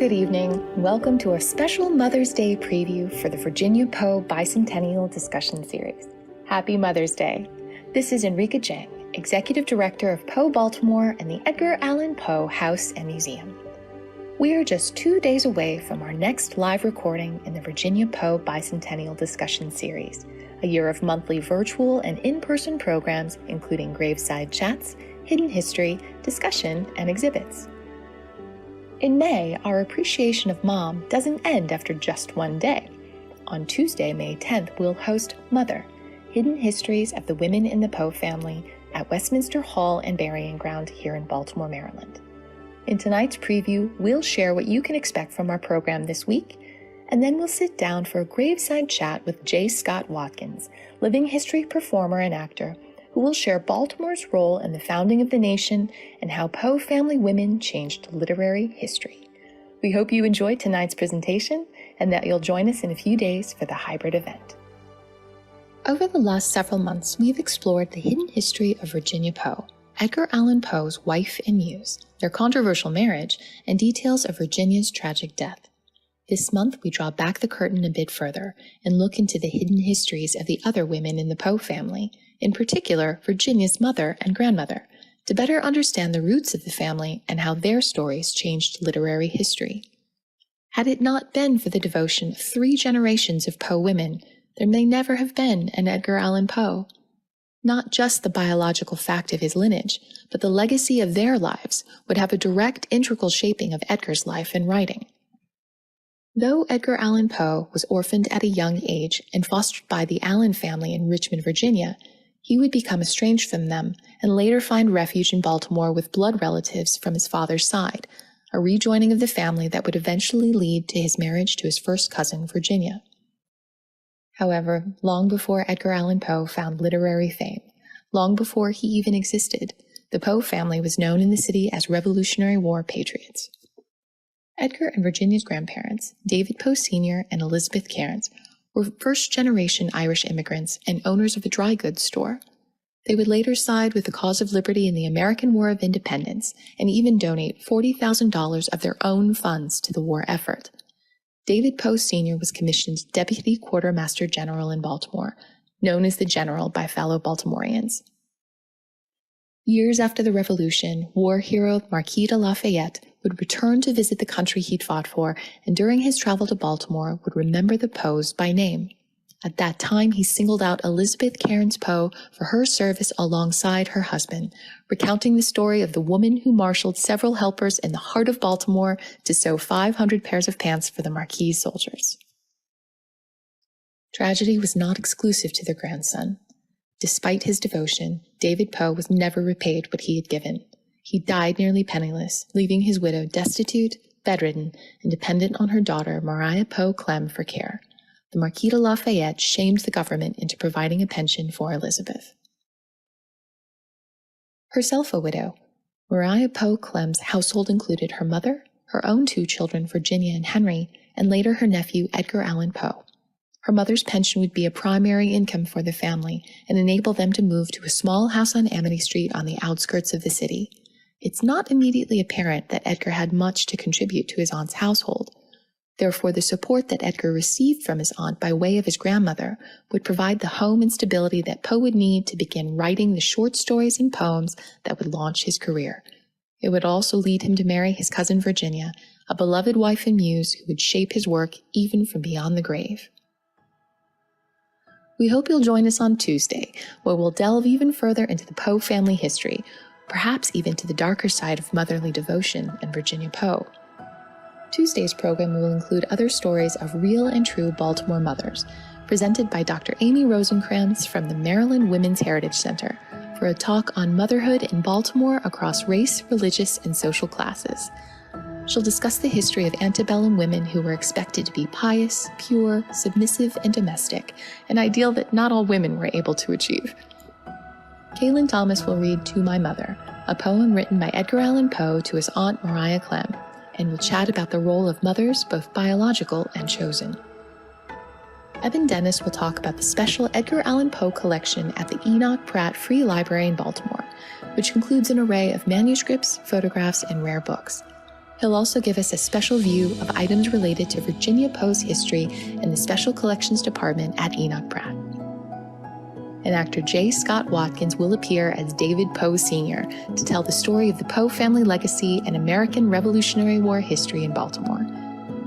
Good evening. Welcome to our special Mother's Day preview for the Virginia Poe Bicentennial discussion series. Happy Mother's Day. This is Enrica Jang, Executive Director of Poe Baltimore and the Edgar Allan Poe House and Museum. We are just 2 days away from our next live recording in the Virginia Poe Bicentennial discussion series, a year of monthly virtual and in-person programs including graveside chats, hidden history, discussion, and exhibits. In May, our appreciation of Mom doesn't end after just one day. On Tuesday, May 10th, we'll host Mother, Hidden Histories of the Women in the Poe Family at Westminster Hall and Burying Ground here in Baltimore, Maryland. In tonight's preview, we'll share what you can expect from our program this week, and then we'll sit down for a graveside chat with J. Scott Watkins, living history performer and actor, who will share Baltimore's role in the founding of the nation and how Poe family women changed literary history. We hope you enjoyed tonight's presentation and that you'll join us in a few days for the hybrid event. Over the last several months, we've explored the hidden history of Virginia Poe, Edgar Allan Poe's wife and muse, their controversial marriage, and details of Virginia's tragic death. This month, we draw back the curtain a bit further and look into the hidden histories of the other women in the Poe family, in particular Virginia's mother and grandmother, to better understand the roots of the family and how their stories changed literary history. Had it not been for the devotion of 3 generations of Poe women, there may never have been an Edgar Allan Poe. Not just the biological fact of his lineage, but the legacy of their lives would have a direct integral shaping of Edgar's life and writing. Though Edgar Allan Poe was orphaned at a young age and fostered by the Allan family in Richmond, Virginia, he would become estranged from them and later find refuge in Baltimore with blood relatives from his father's side, a rejoining of the family that would eventually lead to his marriage to his first cousin, Virginia. However, long before Edgar Allan Poe found literary fame, long before he even existed, the Poe family was known in the city as Revolutionary War patriots. Edgar and Virginia's grandparents, David Poe Sr. and Elizabeth Cairns, were first-generation Irish immigrants and owners of a dry goods store. They would later side with the cause of liberty in the American War of Independence and even donate $40,000 of their own funds to the war effort. David Poe Sr. was commissioned Deputy Quartermaster General in Baltimore, known as the General by fellow Baltimoreans. Years after the Revolution, war hero Marquis de Lafayette would return to visit the country he'd fought for, and during his travel to Baltimore would remember the Poes by name. At that time, he singled out Elizabeth Cairns Poe for her service alongside her husband, recounting the story of the woman who marshaled several helpers in the heart of Baltimore to sew 500 pairs of pants for the Marquis soldiers. Tragedy was not exclusive to their grandson. Despite his devotion, David Poe was never repaid what he had given. He died nearly penniless, leaving his widow destitute, bedridden, and dependent on her daughter, Maria Poe Clem, for care. The Marquis de Lafayette shamed the government into providing a pension for Elizabeth. Herself a widow, Maria Poe Clem's household included her mother, her own 2 children, Virginia and Henry, and later her nephew, Edgar Allan Poe. Her mother's pension would be a primary income for the family and enable them to move to a small house on Amity Street on the outskirts of the city. It's not immediately apparent that Edgar had much to contribute to his aunt's household. Therefore, the support that Edgar received from his aunt by way of his grandmother would provide the home and stability that Poe would need to begin writing the short stories and poems that would launch his career. It would also lead him to marry his cousin Virginia, a beloved wife and muse who would shape his work even from beyond the grave. We hope you'll join us on Tuesday, where we'll delve even further into the Poe family history, perhaps even to the darker side of motherly devotion and Virginia Poe. Tuesday's program will include other stories of real and true Baltimore mothers, presented by Dr. Amy Rosenkrantz from the Maryland Women's Heritage Center for a talk on motherhood in Baltimore across race, religious, and social classes. She'll discuss the history of antebellum women who were expected to be pious, pure, submissive, and domestic, an ideal that not all women were able to achieve. Kaylin Thomas will read To My Mother, a poem written by Edgar Allan Poe to his aunt Maria Clem, and will chat about the role of mothers, both biological and chosen. Eben Dennis will talk about the special Edgar Allan Poe collection at the Enoch Pratt Free Library in Baltimore, which includes an array of manuscripts, photographs, and rare books. He'll also give us a special view of items related to Virginia Poe's history in the Special Collections Department at Enoch Pratt. And actor J. Scott Watkins will appear as David Poe Sr. to tell the story of the Poe family legacy and American Revolutionary War history in Baltimore.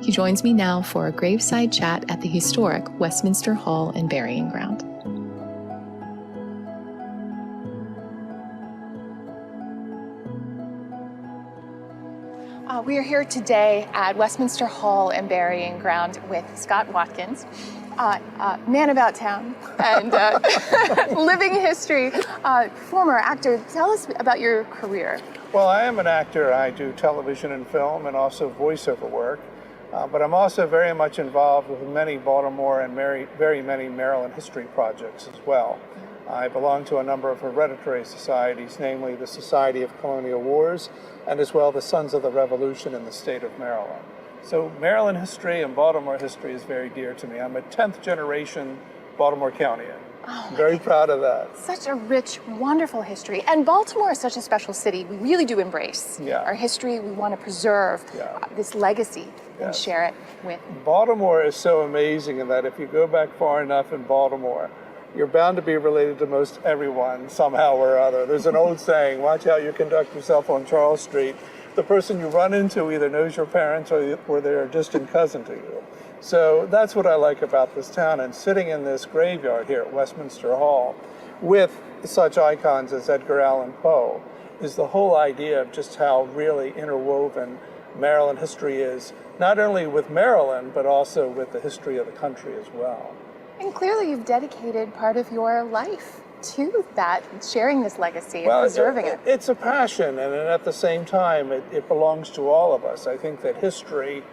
He joins me now for a graveside chat at the historic Westminster Hall and Burying Ground. We are here today at Westminster Hall and Burying Ground with Scott Watkins, man about town and living history, former actor. Tell us about your career. Well, I am an actor. I do television and film and also voiceover work, but I'm also very much involved with many Baltimore and very many Maryland history projects as well. I belong to a number of hereditary societies, namely the Society of Colonial Wars and as well the Sons of the Revolution in the state of Maryland. So Maryland history and Baltimore history is very dear to me. I'm a 10th generation Baltimore Countyan. I'm very proud of that. Such a rich, wonderful history. And Baltimore is such a special city. We really do embrace our history. We want to preserve this legacy and share it with. Baltimore is so amazing in that if you go back far enough in Baltimore, you're bound to be related to most everyone somehow or other. There's an old saying, watch how you conduct yourself on Charles Street. The person you run into either knows your parents or they're a distant cousin to you. So that's what I like about this town, and sitting in this graveyard here at Westminster Hall with such icons as Edgar Allan Poe is the whole idea of just how really interwoven Maryland history is, not only with Maryland, but also with the history of the country as well. And clearly you've dedicated part of your life to that, sharing this legacy and preserving it. It's a passion, and at the same time, it belongs to all of us. I think that history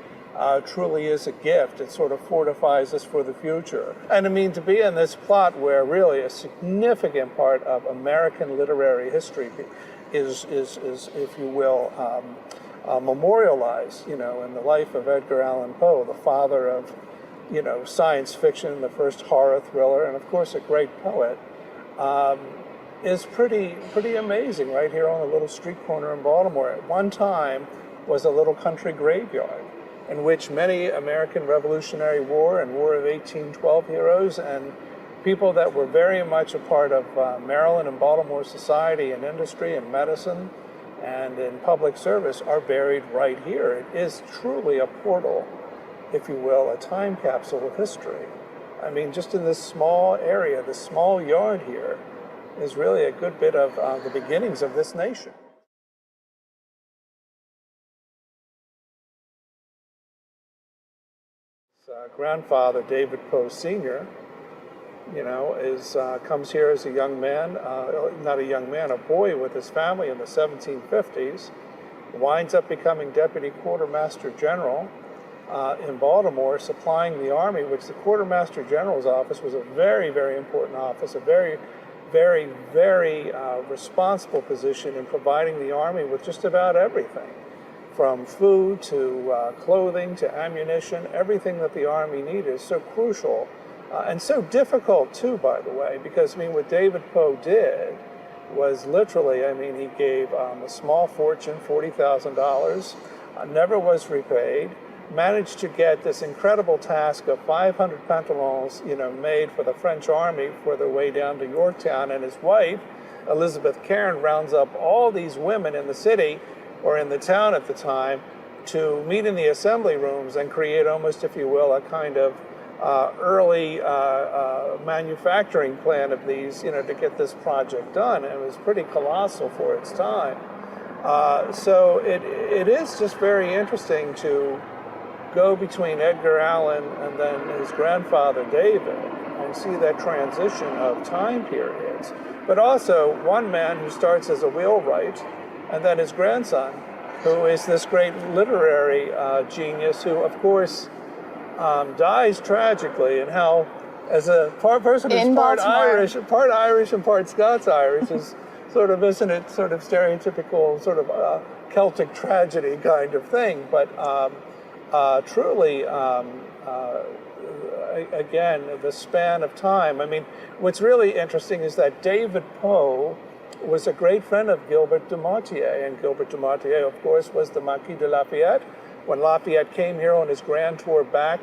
truly is a gift. It sort of fortifies us for the future. And I mean, to be in this plot where really a significant part of American literary history is if you will, memorialized, in the life of Edgar Allan Poe, the father of, science fiction, the first horror thriller, and of course a great poet, is pretty amazing right here on a little street corner in Baltimore. At one time was a little country graveyard in which many American Revolutionary War and War of 1812 heroes and people that were very much a part of Maryland and Baltimore society and industry and medicine and in public service are buried right here. It is truly a portal, if you will, a time capsule of history. I mean, just in this small area, this small yard here, is really a good bit of the beginnings of this nation. Grandfather, David Poe Sr., comes here as a young man, not a young man, a boy with his family in the 1750s, winds up becoming Deputy Quartermaster General in Baltimore, supplying the Army, which the Quartermaster General's office was a very, very important office, a very, very, very responsible position in providing the Army with just about everything, from food to clothing to ammunition. Everything that the Army needed is so crucial and so difficult too, by the way, because what David Poe did was literally, he gave a small fortune, $40,000, never was repaid, managed to get this incredible task of 500 pantalons, made for the French Army for their way down to Yorktown, and his wife, Elizabeth Cairn, rounds up all these women in the city, or in the town at the time, to meet in the assembly rooms and create almost, if you will, a kind of early manufacturing plan of these, to get this project done. And it was pretty colossal for its time. So it is just very interesting to go between Edgar Allan and then his grandfather David and see that transition of time periods. But also one man who starts as a wheelwright, and then his grandson, who is this great literary genius who, of course, dies tragically, and how, as a person who's part Irish and part Scots-Irish, is sort of, isn't it sort of stereotypical sort of Celtic tragedy kind of thing, but truly, again, the span of time. What's really interesting is that David Poe was a great friend of Gilbert de Motier, and Gilbert de Motier, of course, was the Marquis de Lafayette. When Lafayette came here on his grand tour back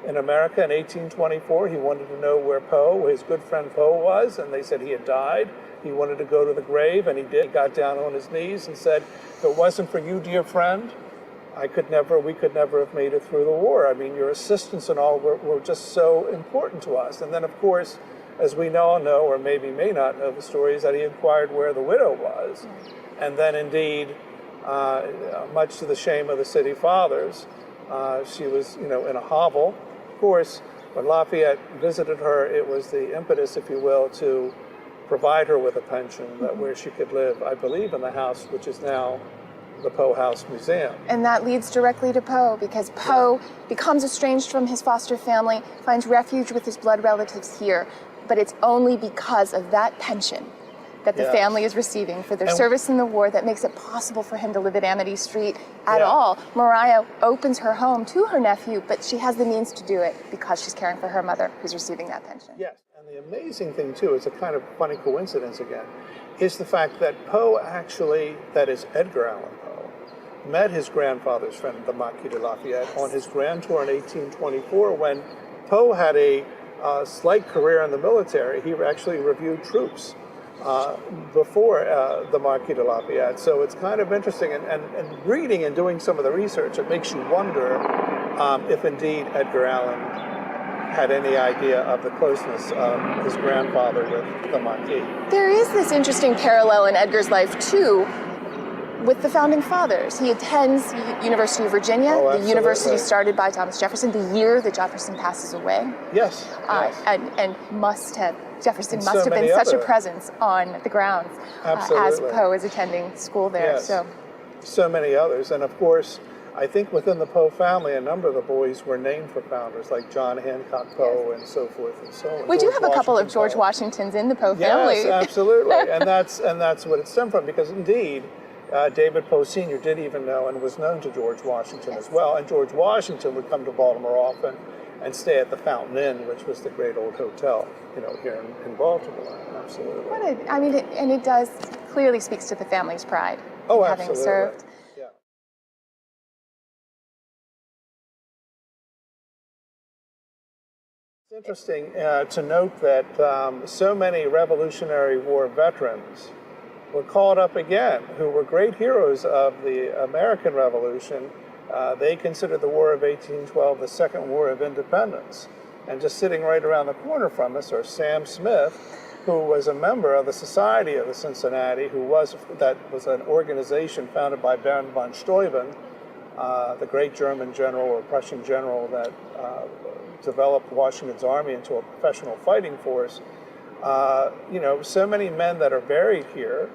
in America in 1824, he wanted to know where Poe, his good friend Poe, was, and they said he had died. He wanted to go to the grave, and he did. He got down on his knees and said, "If it wasn't for you, dear friend, we could never have made it through the war. I mean, your assistance and all were just so important to us." And then, of course, as we all know, or maybe may not know the story, is that he inquired where the widow was. And then indeed, much to the shame of the city fathers, she was, in a hovel. Of course, when Lafayette visited her, it was the impetus, if you will, to provide her with a pension where she could live, I believe, in the house, which is now the Poe House Museum. And that leads directly to Poe, because Poe becomes estranged from his foster family, finds refuge with his blood relatives here, but it's only because of that pension that the family is receiving for their service in the war that makes it possible for him to live at Amity Street at all. Mariah opens her home to her nephew, but she has the means to do it because she's caring for her mother who's receiving that pension. Yes, and the amazing thing too, it's a kind of funny coincidence again, is the fact that Poe actually, that is Edgar Allan Poe, met his grandfather's friend, the Marquis de Lafayette, on his grand tour in 1824 when Poe had a slight career in the military. He actually reviewed troops before the Marquis de Lafayette. So it's kind of interesting, and reading and doing some of the research, it makes you wonder if indeed Edgar Allan had any idea of the closeness of his grandfather with the Marquis. There is this interesting parallel in Edgar's life, too, with the Founding Fathers. He attends University of Virginia, the university started by Thomas Jefferson, the year that Jefferson passes away. Yes. And Jefferson must have been such a presence on the grounds as Poe is attending school there. Yes. So many others. And of course, I think within the Poe family, a number of the boys were named for founders, like John Hancock Poe and so forth and so on. We do have a couple of George Washingtons in the Poe family. Yes, absolutely. and that's what it stemmed from, because indeed, David Poe Sr. did even know and was known to George Washington as well. And George Washington would come to Baltimore often and stay at the Fountain Inn, which was the great old hotel, here in Baltimore. Absolutely. And it does clearly speaks to the family's pride in having served. Yeah. It's interesting to note that so many Revolutionary War veterans were called up again, who were great heroes of the American Revolution. They considered the War of 1812 the Second War of Independence. And just sitting right around the corner from us are Sam Smith, who was a member of the Society of the Cincinnati, that was an organization founded by Baron von Steuben, the great German general or Prussian general that developed Washington's army into a professional fighting force. So many men that are buried here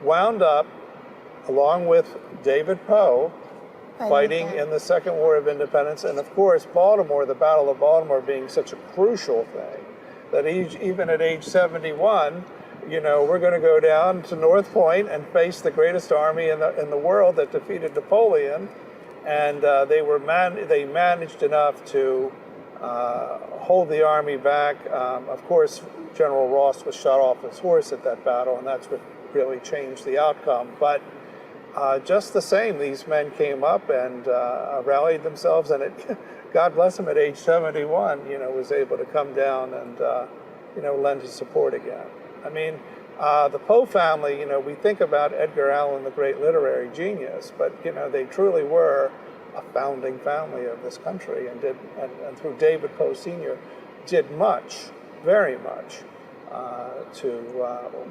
wound up, along with David Poe, fighting in the Second War of Independence. And of course, Baltimore, the Battle of Baltimore being such a crucial thing, that even at age 71, we're going to go down to North Point and face the greatest army in the world that defeated Napoleon. And they managed enough to hold the army back. Of course, General Ross was shot off his horse at that battle, and that's what really changed the outcome. But just the same, these men came up and rallied themselves, and God bless him, at age 71, was able to come down and, lend his support again. I mean, the Poe family, we think about Edgar Allan, the great literary genius, but, they truly were a founding family of this country, and through David Poe Sr. did much, very much, to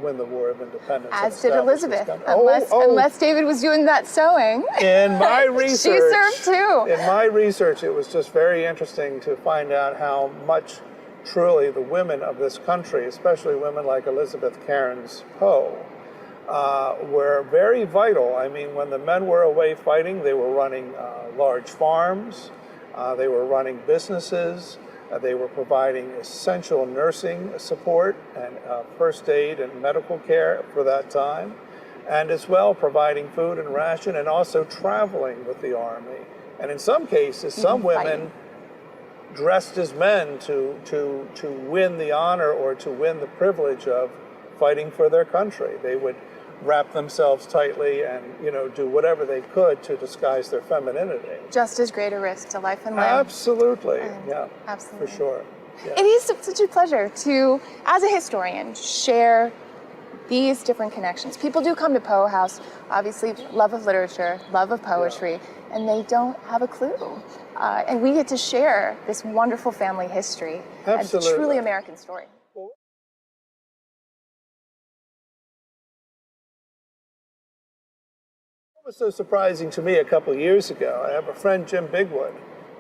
win the War of Independence. As did Elizabeth, unless David was doing that sewing. In my research, she served too. In my research, it was just very interesting to find out how much truly the women of this country, especially women like Elizabeth Cairns Poe, were very vital. I mean, when the men were away fighting, they were running large farms, they were running businesses, they were providing essential nursing support and first aid and medical care for that time, and as well providing food and ration, and also traveling with the army. And in some cases, some women dressed as men to win the honor or to win the privilege of fighting for their country. They would wrap themselves tightly and, do whatever they could to disguise their femininity. Just as great a risk to life and limb. Absolutely, Absolutely. for sure. Yeah. It is such a pleasure to, as a historian, share these different connections. People do come to Poe House, obviously, love of literature, love of poetry, and they don't have a clue. And we get to share this wonderful family history. Absolutely. A truly American story. What was so surprising to me a couple of years ago, I have a friend, Jim Bigwood,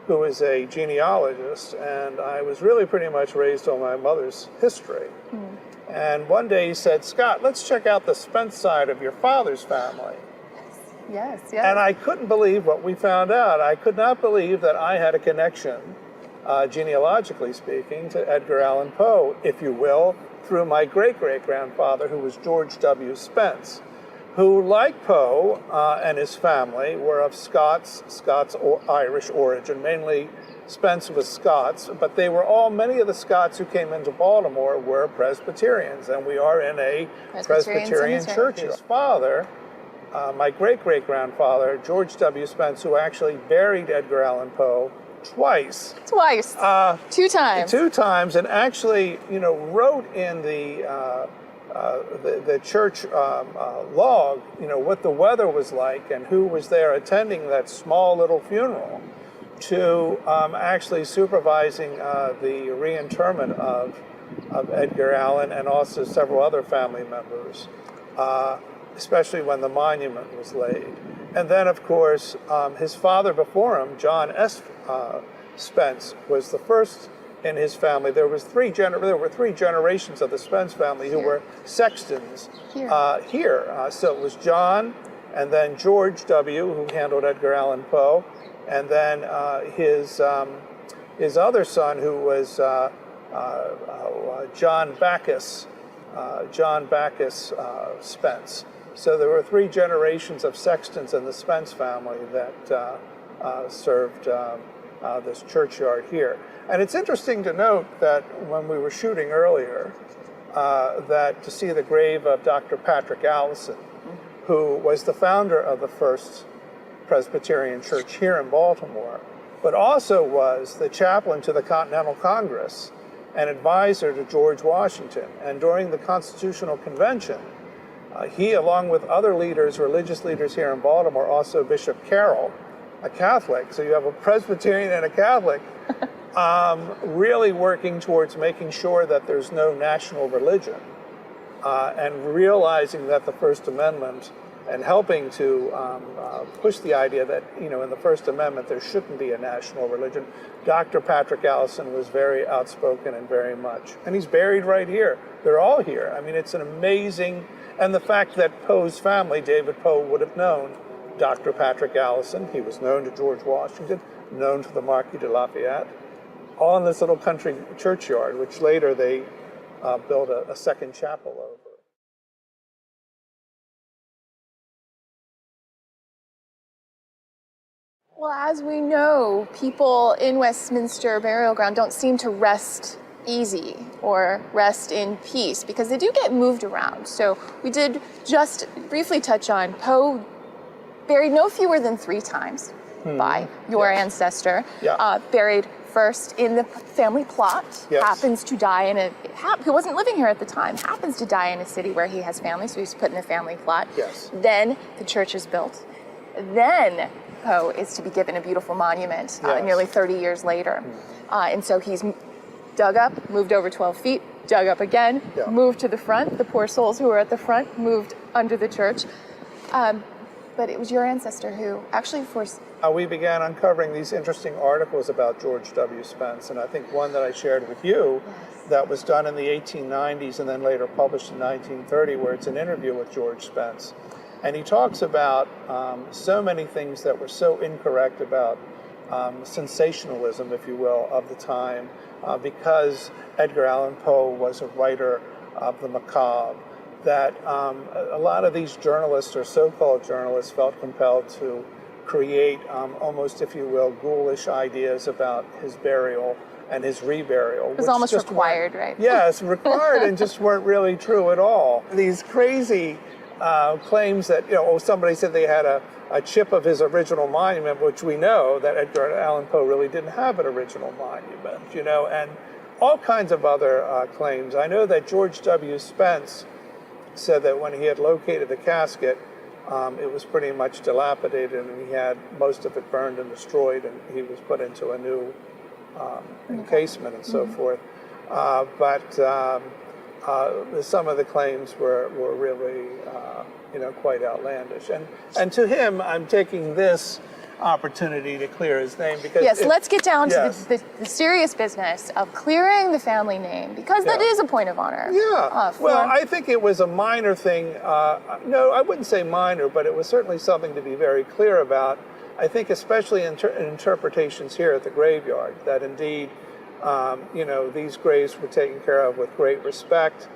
who is a genealogist, and I was really pretty much raised on my mother's history. And one day he said, Scott, let's check out the Spence side of your father's family. Yes. And I couldn't believe what we found out. I could not believe that I had a connection, genealogically speaking, to Edgar Allan Poe, if you will, through my great-great-grandfather, who was George W. Spence, who, like Poe and his family, were of Scots or Irish origin. Mainly Spence was Scots, but many of the Scots who came into Baltimore were Presbyterians, and we are in a Presbyterian church. His father, my great-great-grandfather, George W. Spence, who actually buried Edgar Allan Poe twice. Two times. Two times, and actually, wrote in the church log, what the weather was like and who was there attending that small little funeral, to actually supervising the reinterment of Edgar Allan and also several other family members, especially when the monument was laid. And then, of course, his father before him, John S. Spence, was the first in his family. There were three generations of the Spence family who were sextons here. So it was John, and then George W., who handled Edgar Allan Poe, and then his other son, who was John Bacchus Spence. So there were three generations of sextons in the Spence family that served this churchyard here. And it's interesting to note that when we were shooting earlier, that to see the grave of Dr. Patrick Allison, who was the founder of the first Presbyterian Church here in Baltimore, but also was the chaplain to the Continental Congress and advisor to George Washington. And during the Constitutional Convention, he, along with other leaders, religious leaders here in Baltimore, also Bishop Carroll, a Catholic, so you have a Presbyterian and a Catholic, really working towards making sure that there's no national religion, and realizing that the First Amendment, and helping to push the idea that, in the First Amendment there shouldn't be a national religion. Dr. Patrick Allison was very outspoken and very much. And he's buried right here. They're all here. I mean, it's an amazing, and the fact that Poe's family, David Poe, would have known Dr. Patrick Allison. He was known to George Washington, known to the Marquis de Lafayette, all in this little country churchyard, which later they built a second chapel over. Well, as we know, people in Westminster Burial Ground don't seem to rest easy or rest in peace because they do get moved around. So we did just briefly touch on Poe buried no fewer than 3 times by your ancestor. Buried first in the family plot, happens to die in he wasn't living here at the time, happens to die in a city where he has family, so he's put in the family plot. Then the church is built. Then Poe is to be given a beautiful monument nearly 30 years later. And so he's dug up, moved over 12 feet, dug up again, moved to the front. The poor souls who were at the front moved under the church. But it was your ancestor who actually we began uncovering these interesting articles about George W. Spence, and I think one that I shared with you that was done in the 1890s and then later published in 1930, where it's an interview with George Spence. And he talks about so many things that were so incorrect about sensationalism, if you will, of the time, because Edgar Allan Poe was a writer of the macabre, that a lot of these journalists or so-called journalists felt compelled to create almost, if you will, ghoulish ideas about his burial and his reburial. It was almost required, right? Yes, required and just weren't really true at all. These crazy claims that, somebody said they had a chip of his original monument, which we know that Edgar Allan Poe really didn't have an original monument, and all kinds of other claims. I know that George W. Spence said that when he had located the casket, it was pretty much dilapidated and he had most of it burned and destroyed, and he was put into a new encasement and so forth. But some of the claims were really, quite outlandish. And to him, I'm taking this opportunity to clear his name because let's get down to the serious business of clearing the family name, because that is a point of honor. Well, I think it was a minor thing. No, I wouldn't say minor, but it was certainly something to be very clear about. I think especially in interpretations here at the graveyard, that indeed, these graves were taken care of with great respect,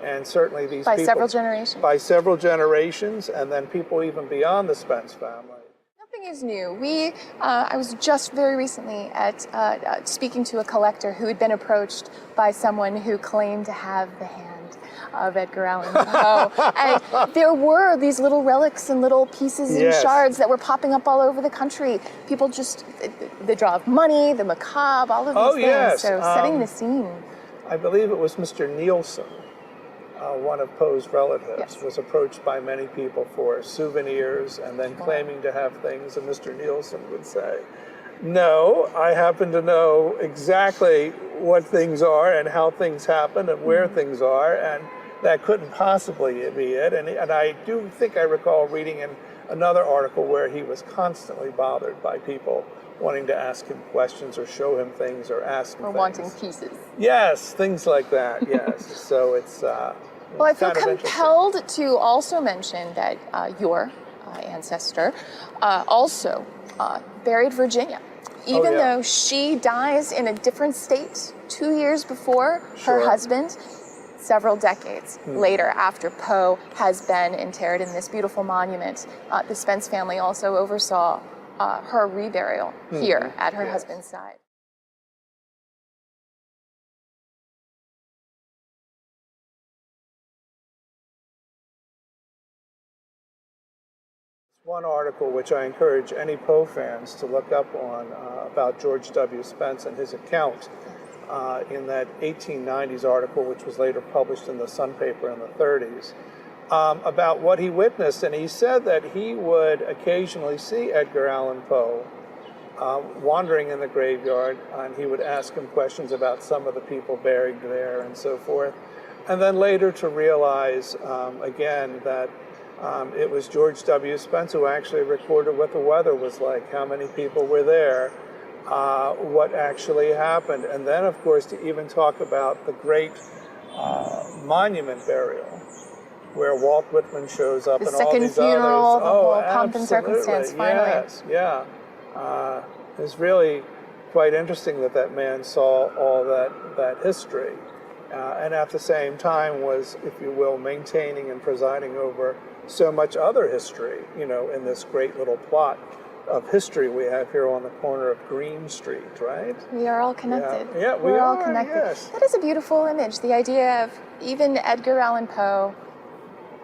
and certainly these people, several generations. By several generations, and then people even beyond the Spence family. Nothing is new. I was just very recently at speaking to a collector who had been approached by someone who claimed to have the hand of Edgar Allan Poe. And there were these little relics and little pieces and shards that were popping up all over the country. People just, the draw of money, the macabre, all of these things. So setting the scene. I believe it was Mr. Nielsen, one of Poe's relatives, was approached by many people for souvenirs and then claiming to have things, and Mr. Nielsen would say, no, I happen to know exactly what things are and how things happen and where things are, and that couldn't possibly be it. And I do think I recall reading in another article where he was constantly bothered by people wanting to ask him questions or show him things or ask him things. Or wanting pieces. Yes, things like that, yes. So it's well, I feel compelled to also mention that your ancestor also buried Virginia. Even though she dies in a different state 2 years before her husband, several decades later, after Poe has been interred in this beautiful monument, the Spence family also oversaw her reburial here at her husband's side. One article which I encourage any Poe fans to look up on about George W. Spence and his account in that 1890s article, which was later published in the Sun paper in the 30s, about what he witnessed. And he said that he would occasionally see Edgar Allan Poe wandering in the graveyard, and he would ask him questions about some of the people buried there and so forth. And then later to realize, again, that it was George W. Spence who actually recorded what the weather was like, how many people were there, what actually happened. And then, of course, to even talk about the great monument burial, where Walt Whitman shows up and all these funeral, others. the whole pomp and circumstance, finally. Yes, yeah. It's really quite interesting that that man saw all that history. And at the same time was, if you will, maintaining and presiding over so much other history, in this great little plot of history we have here on the corner of Green Street, right? We are all connected. Yeah, we're all are, connected. Yes. That is a beautiful image, the idea of even Edgar Allan Poe,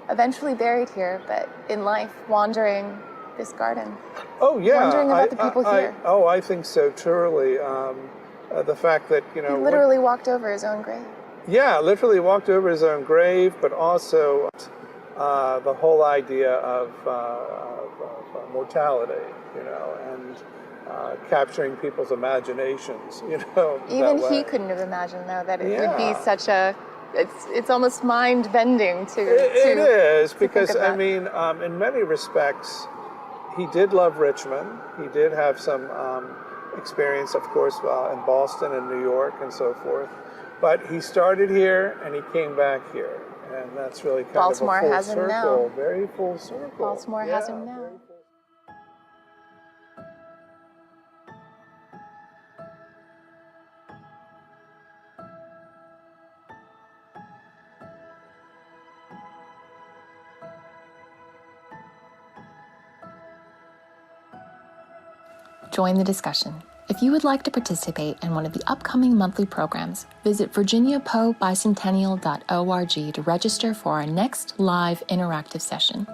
eventually buried here, but in life wandering this garden. Oh, yeah. Wondering about the people here. I think so, truly. The fact that, He literally walked over his own grave. Yeah, literally walked over his own grave, but also the whole idea of mortality, and capturing people's imaginations, Even he couldn't have imagined, though, that it would be such a, it's almost mind-bending to It is, because, I mean, in many respects, he did love Richmond. He did have some experience, of course, in Boston and New York and so forth. But he started here and he came back here. And that's really kind Baltimore of a full has him circle. now. Very full circle. Baltimore has him now. Join the discussion. If you would like to participate in one of the upcoming monthly programs, visit virginiapoebicentennial.org to register for our next live interactive session.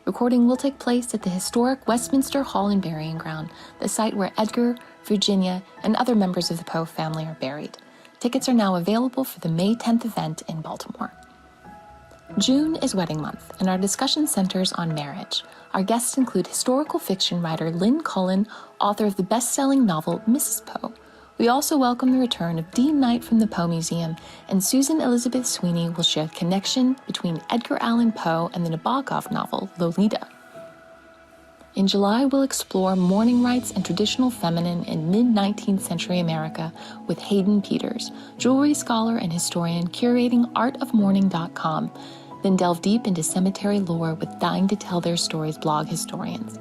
Recording will take place at the historic Westminster Hall and Burying Ground, the site where Edgar, Virginia, and other members of the Poe family are buried. Tickets are now available for the May 10th event in Baltimore. June is wedding month, and our discussion centers on marriage. Our guests include historical fiction writer Lynn Cullen, author of the best-selling novel Mrs. Poe. We also welcome the return of Dean Knight from the Poe Museum, and Susan Elizabeth Sweeney will share a connection between Edgar Allan Poe and the Nabokov novel Lolita. In July, we'll explore mourning rites and traditional feminine in mid-19th century America with Hayden Peters, jewelry scholar and historian curating artofmourning.com, then delve deep into cemetery lore with Dying to Tell Their Stories blog historians.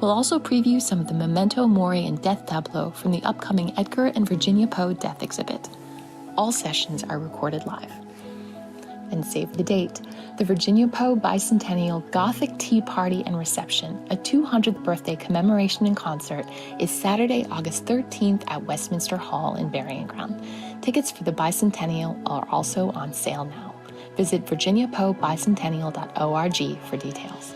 We'll also preview some of the memento mori and death tableau from the upcoming Edgar and Virginia Poe death exhibit. All sessions are recorded live. And save the date, the Virginia Poe Bicentennial Gothic Tea Party and Reception, a 200th birthday commemoration and concert, is Saturday, August 13th at Westminster Hall and Burying Ground. Tickets for the Bicentennial are also on sale now. Visit virginiapoebicentennial.org for details.